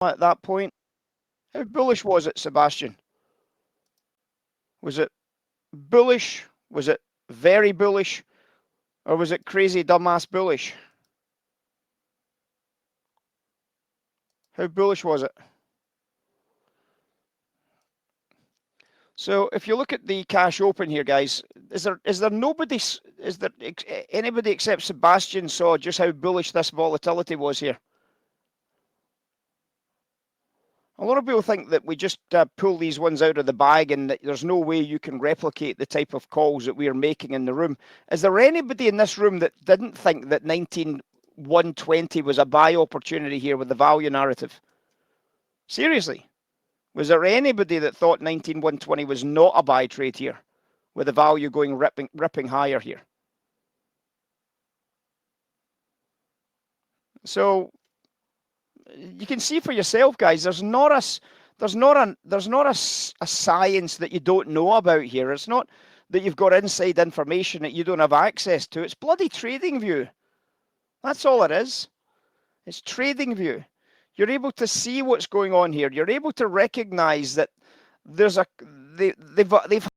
at that point. How bullish was it, Sebastian? Was it bullish? Was it very bullish? Or was it crazy dumbass bullish? How bullish was it? So if you look at the cash open here, guys, is there anybody except Sebastian saw just how bullish this volatility was here? A lot of people think that we just pull these ones out of the bag and that there's no way you can replicate the type of calls that we are making in the room. Is there anybody in this room that didn't think that 19,120 was a buy opportunity here with the value narrative? Seriously? Was there anybody that thought 19,120 was not a buy trade here with the value going ripping higher here? So you can see for yourself, guys. There's not a science that you don't know about here. It's not that you've got inside information that you don't have access to. It's bloody trading view. That's all it is. It's trading view. You're able to see what's going on here. You're able to recognize that they've